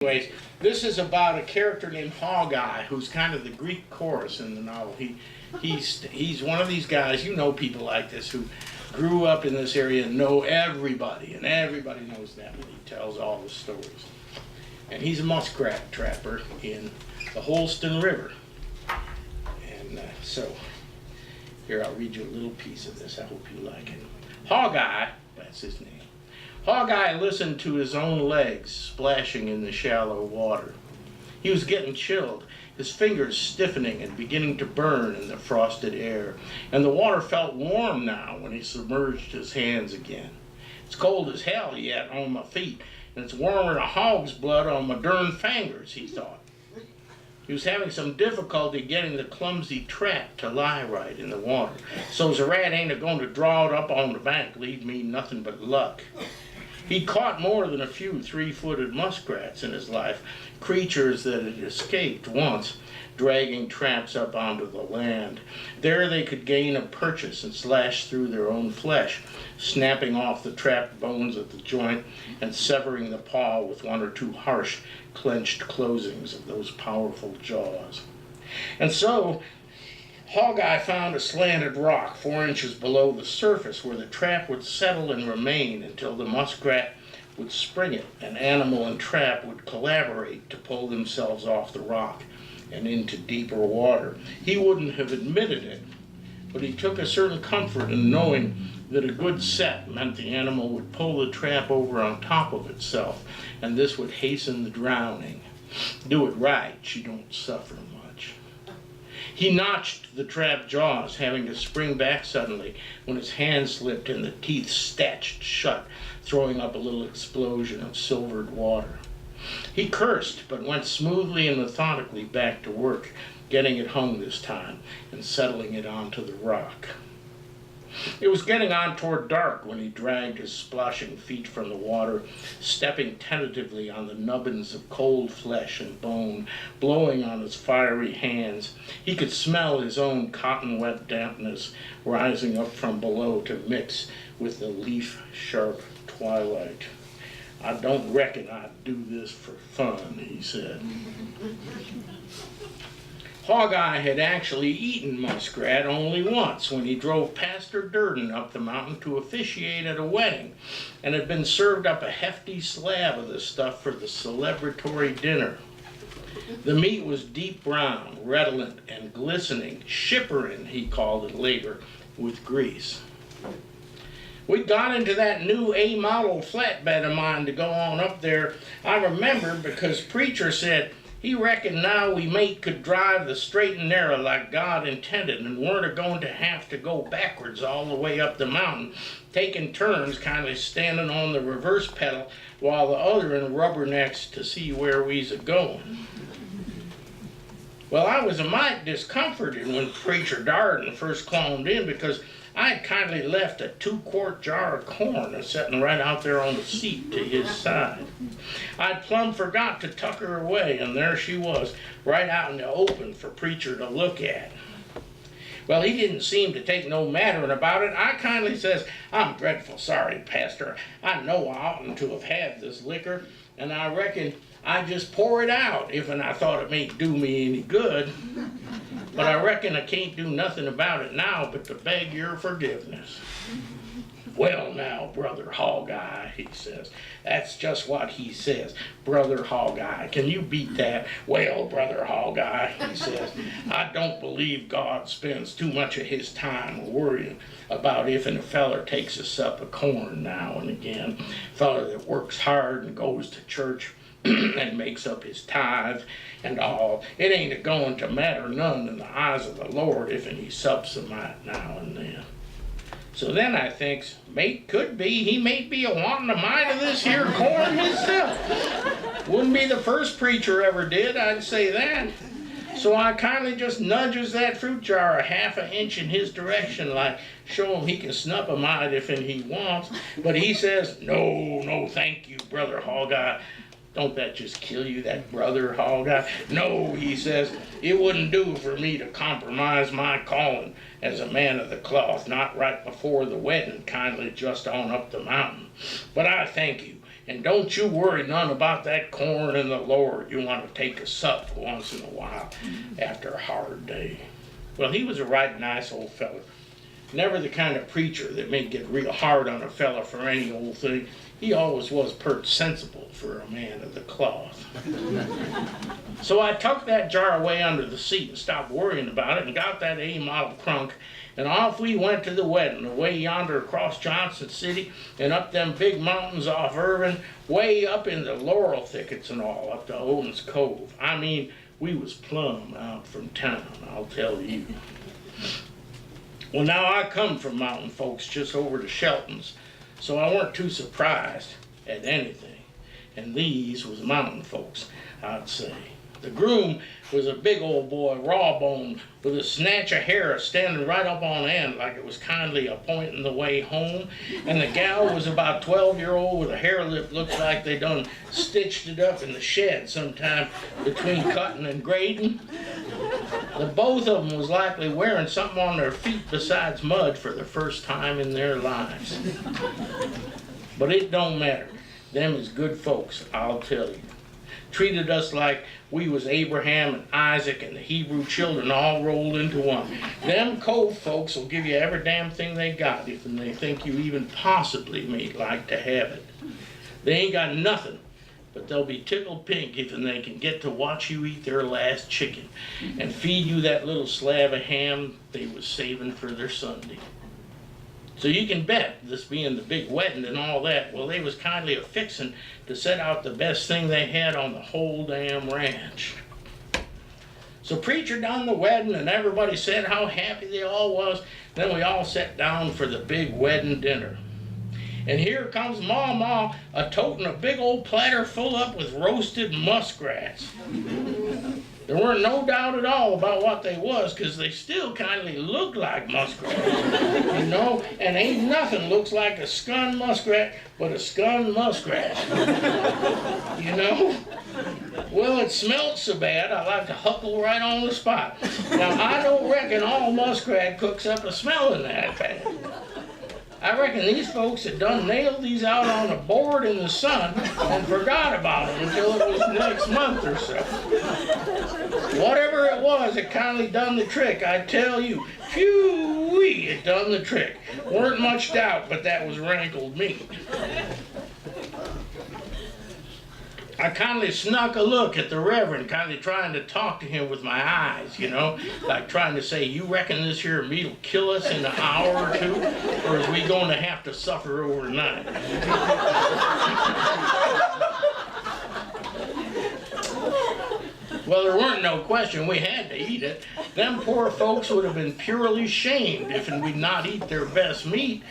Anyways, this is about a character named Hawkeye, who's kind of the Greek chorus in the novel. He's one of these guys, you know, people like this who grew up in this area and know everybody, and everybody knows them, and he tells all the stories. And he's a muskrat trapper in the Holston River. And so, here, I'll read you a little piece of this. I hope you like it. Hawkeye, that's his name. Hawkeye listened to his own legs splashing in the shallow water. He was getting chilled, his fingers stiffening and beginning to burn in the frosted air, and the water felt warm now when he submerged his hands again. It's cold as hell yet on my feet, and it's warmer than a hog's blood on my darn fingers, he thought. He was having some difficulty getting the clumsy trap to lie right in the water, so's a rat ain't a-going to draw it up on the bank, leave me nothing but luck. He'd caught more than a few three-footed muskrats in his life, creatures that had escaped once, dragging traps up onto the land. There they could gain a purchase and slash through their own flesh, snapping off the trapped bones at the joint and severing the paw with one or two harsh, clenched closings of those powerful jaws. And so, Hawkeye found a slanted rock 4 inches below the surface where the trap would settle and remain until the muskrat would spring it, and animal and trap would collaborate to pull themselves off the rock and into deeper water. He wouldn't have admitted it, but he took a certain comfort in knowing that a good set meant the animal would pull the trap over on top of itself, and this would hasten the drowning. Do it right, she don't suffer much. He notched the trap jaws, having to spring back suddenly when his hand slipped and the teeth statched shut, throwing up a little explosion of silvered water. He cursed, but went smoothly and methodically back to work, getting it hung this time and settling it onto the rock. It was getting on toward dark when he dragged his splashing feet from the water, stepping tentatively on the nubbins of cold flesh and bone, blowing on his fiery hands. He could smell his own cotton-wet dampness rising up from below to mix with the leaf-sharp twilight. I don't reckon I'd do this for fun, he said. Hawkeye had actually eaten muskrat only once when he drove Pastor Durden up the mountain to officiate at a wedding and had been served up a hefty slab of the stuff for the celebratory dinner. The meat was deep brown, redolent, and glistening, shipperin', he called it later, with grease. We got into that new A-model flatbed of mine to go on up there. I remember because preacher said, he reckoned now we mate could drive the straight and narrow like God intended and weren't a-going to have to go backwards all the way up the mountain, taking turns kind of standing on the reverse pedal while the other in rubbernecks to see where we's a-going. Well, I was a mite discomforted when Preacher Darden first climbed in because I'd kindly left a 2-quart jar of corn a-setting right out there on the seat to his side. I'd plumb forgot to tuck her away, and there she was, right out in the open for Preacher to look at. Well, he didn't seem to take no mattering about it. I kindly says, I'm dreadful sorry, Pastor. I know I oughtn't to have had this liquor, and I reckon I'd just pour it out if I thought it mayn't do me any good. But I reckon I can't do nothing about it now but to beg your forgiveness. Well now, Brother Hawkeye, he says. That's just what he says. Brother Hawkeye, can you beat that? Well, Brother Hawkeye, he says, I don't believe God spends too much of his time worrying about if a feller takes a sup of corn now and again. A feller that works hard and goes to church and makes up his tithe and all. It ain't a-going to matter none in the eyes of the Lord if he sups a mite now and then. So then I thinks, mate, could be, he may be a-wanting a mite of this here corn himself. Wouldn't be the first preacher ever did, I'd say that. So I kindly just nudges that fruit jar a ½ inch in his direction, like show him he can snuff a mite if he wants. But he says, no, thank you, Brother Hawkeye. Don't that just kill you, that Brother Hawkeye? No, he says, it wouldn't do for me to compromise my calling as a man of the cloth, not right before the wedding, kindly just on up the mountain. But I thank you. And don't you worry none about that corn in the Lord. You want to take a sup once in a while after a hard day. Well, he was a right nice old fella. Never the kind of preacher that may get real hard on a fella for any old thing. He always was pert sensible for a man of the cloth. So I tucked that jar away under the seat and stopped worrying about it and got that A model crunk, and off we went to the wedding, away yonder across Johnson City and up them big mountains off Irvin, way up in the laurel thickets and all, up to Odin's Cove. I mean, we was plumb out from town, I'll tell you. Well, now I come from mountain folks just over to Shelton's, so I weren't too surprised at anything. And these was mountain folks, I'd say. The groom was a big old boy, raw-boned, with a snatch of hair standing right up on end like it was kindly a pointing the way home. And the gal was about 12-year-old with a hair lip looks like they done stitched it up in the shed sometime between cutting and grading. The both of them was likely wearing something on their feet besides mud for the first time in their lives. But it don't matter. Them is good folks, I'll tell you. Treated us like we was Abraham and Isaac and the Hebrew children all rolled into one. Them Cove folks will give you every damn thing they got if they think you even possibly may like to have it. They ain't got nothing, but they'll be tickled pink if they can get to watch you eat their last chicken and feed you that little slab of ham they was saving for their Sunday. So you can bet, this being the big wedding and all that, well, they was kindly a-fixin' to set out the best thing they had on the whole damn ranch. So preacher done the wedding and everybody said how happy they all was. Then we all sat down for the big wedding dinner. And here comes Ma a-toting a big old platter full up with roasted muskrats. There weren't no doubt at all about what they was, because they still kindly looked like muskrats, you know, and ain't nothing looks like a skun muskrat but a skun muskrat, you know. Well, it smelled so bad I like to huckle right on the spot. Now, I don't reckon all muskrat cooks up a smelling that bad. I reckon these folks had done nailed these out on a board in the sun and forgot about them until it was next month or so. Whatever it was, it kindly done the trick, I tell you. Phew-wee, it done the trick. Weren't much doubt, but that was rankled meat. I kindly snuck a look at the Reverend, kindly trying to talk to him with my eyes, you know, like trying to say, you reckon this here meat'll kill us in an hour or two, or is we going to have to suffer overnight? Well, there weren't no question we had to eat it. Them poor folks would have been purely shamed if we'd not eat their best meat.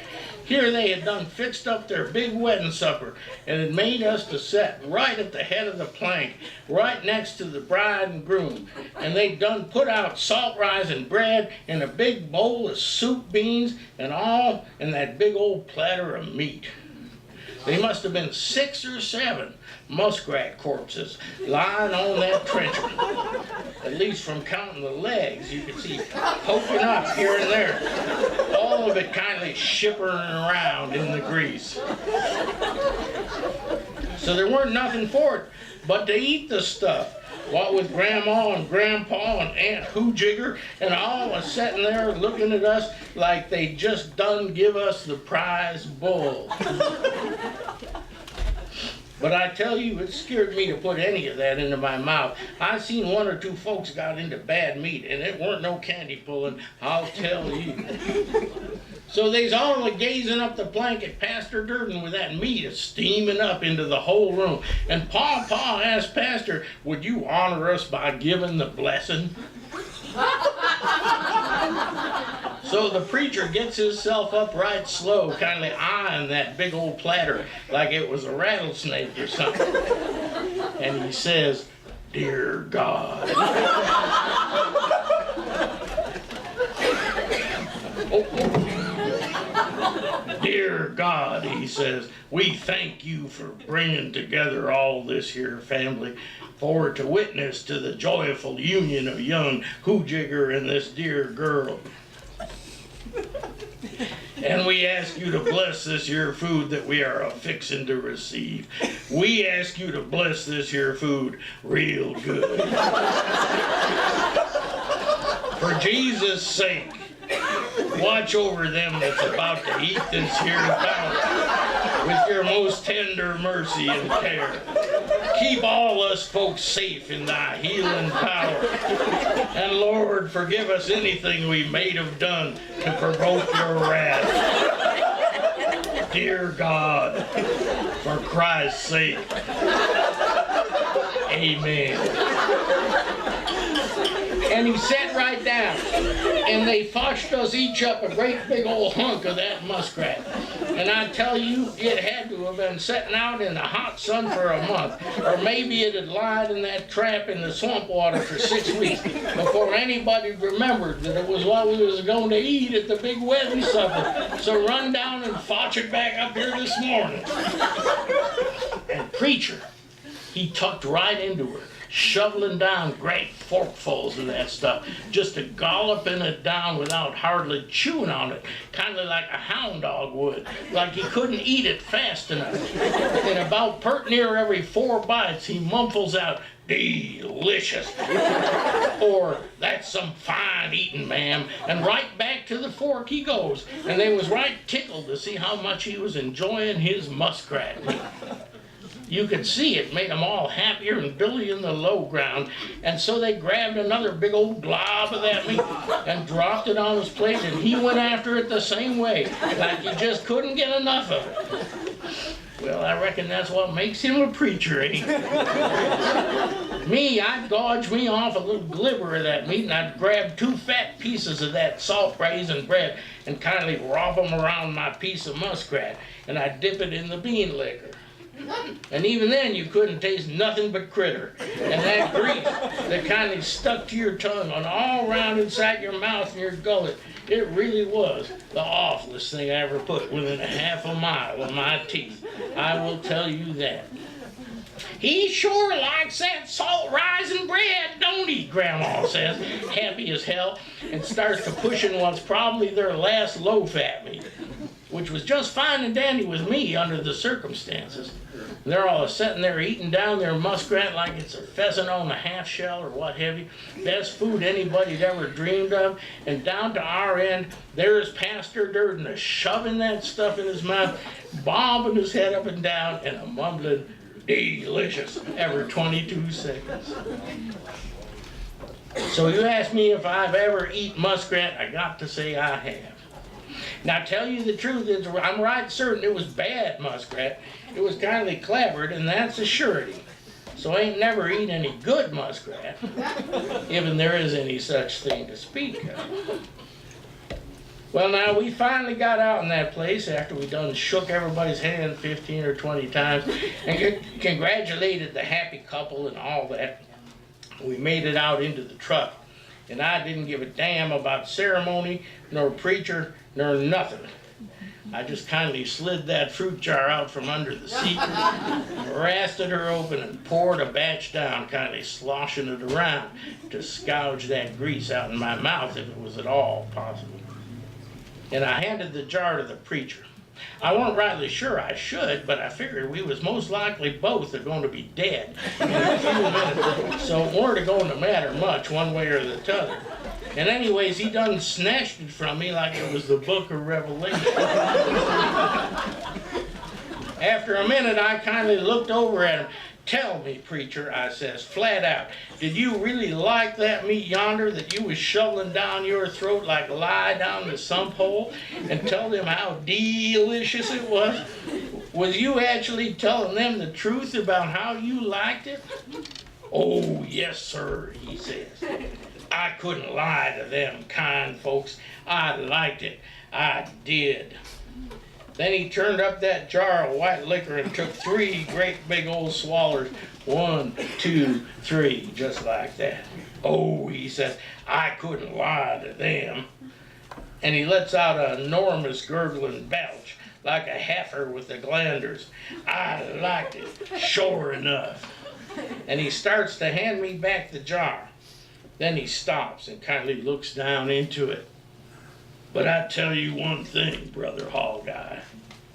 Here they had done fixed up their big wedding supper and had made us to set right at the head of the plank, right next to the bride and groom. And they'd done put out salt rising bread and a big bowl of soup beans and all, and that big old platter of meat. They must have been 6 or 7 muskrat corpses lying on that trencher. At least from counting the legs, you could see poking up here and there. All of it kindly shippering around in the grease. So there weren't nothing for it but to eat the stuff. What with Grandma and Grandpa and Aunt Hoojigger and all was sitting there looking at us like they just done give us the prize bull. But I tell you, it scared me to put any of that into my mouth. I seen 1 or 2 folks got into bad meat, and it weren't no candy pulling, I'll tell you. So they's all a-gazing up the plank at Pastor Durden with that meat a-steaming up into the whole room. And Pa asked Pastor, would you honor us by giving the blessing? So the preacher gets himself up right slow, kindly eyeing that big old platter like it was a rattlesnake or something. And he says, "Dear God." "Dear God," he says, "we thank you for bringing together all this here family for to witness to the joyful union of young Hoojigger and this dear girl." And we ask you to bless this here food that we are a-fixin' to receive. We ask you to bless this here food real good. For Jesus' sake, watch over them that's about to eat this here bounty with your most tender mercy and care. Keep all us folks safe in thy healing power. And Lord, forgive us anything we may have done to provoke your wrath. Dear God, for Christ's sake, amen. And he sat right down, and they fotched us each up a great big old hunk of that muskrat. And I tell you, it had to have been sitting out in the hot sun for a month, or maybe it had lied in that trap in the swamp water for 6 weeks before anybody remembered that it was what we was going to eat at the big wedding supper. So run down and fotch it back up here this morning. And preacher, he tucked right into her, shoveling down great forkfuls of that stuff, just a golloping it down without hardly chewing on it, kind of like a hound dog would, like he couldn't eat it fast enough. And about pert near every 4 bites, he mumbles out, "Delicious," or "That's some fine eating, ma'am," and right back to the fork he goes. And they was right tickled to see how much he was enjoying his muskrat meat. You could see it made them all happier than Billy in the low ground, and so they grabbed another big old glob of that meat and dropped it on his plate, and he went after it the same way, like he just couldn't get enough of it. Well, I reckon that's what makes him a preacher, ain't it? Me, I'd gouge me off a little glimmer of that meat, and I'd grab 2 fat pieces of that salt raisin bread and kindly wrop them around my piece of muskrat, and I'd dip it in the bean liquor. And even then, you couldn't taste nothing but critter. And that grease that kind of stuck to your tongue and all around inside your mouth and your gullet, it really was the awfulest thing I ever put within a half a mile of my teeth. I will tell you that. "He sure likes that salt rising bread, don't he?" Grandma says, happy as hell, and starts to pushing what's probably their last low-fat meat, which was just fine and dandy with me under the circumstances. And they're all sitting there eating down their muskrat like it's a pheasant on the half shell or what have you. Best food anybody'd ever dreamed of. And down to our end, there's Pastor Durden shoving that stuff in his mouth, bobbing his head up and down, and a mumbling, "Delicious," every 22 seconds. So you ask me if I've ever eaten muskrat, I got to say I have. Now, tell you the truth, is I'm right certain it was bad muskrat. It was kindly clabbered, and that's a surety. So I ain't never eat any good muskrat, even there is any such thing to speak of. Well, now, we finally got out in that place after we done shook everybody's hand 15 or 20 times and congratulated the happy couple and all that. We made it out into the truck, and I didn't give a damn about ceremony, nor preacher, nor nothing. I just kindly slid that fruit jar out from under the seat, rasted her open, and poured a batch down, kindly sloshing it around to scourge that grease out in my mouth if it was at all possible. And I handed the jar to the preacher. I wasn't rightly sure I should, but I figured we was most likely both are going to be dead in a few minutes, so it weren't going to matter much one way or the t'other. And anyways, he done snatched it from me like it was the book of Revelation. After a minute, I kindly looked over at him. "Tell me, preacher," I says, flat out, "did you really like that meat yonder that you was shoveling down your throat like lie down the sump hole, and tell them how delicious it was? Was you actually telling them the truth about how you liked it?" "Oh, yes, sir," he says. "I couldn't lie to them kind folks. I liked it. I did." Then he turned up that jar of white liquor and took 3 great big old swallers. 1, 2, 3, just like that. "Oh," he says, "I couldn't lie to them." And he lets out an enormous gurgling belch, like a heifer with the glanders. "I liked it, sure enough." And he starts to hand me back the jar. Then he stops and kindly looks down into it. But I tell you one thing, Brother Hall Guy,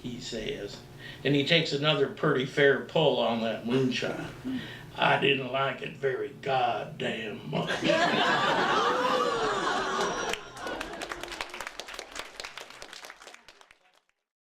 he says, and he takes another pretty fair pull on that moonshine. I didn't like it very goddamn much.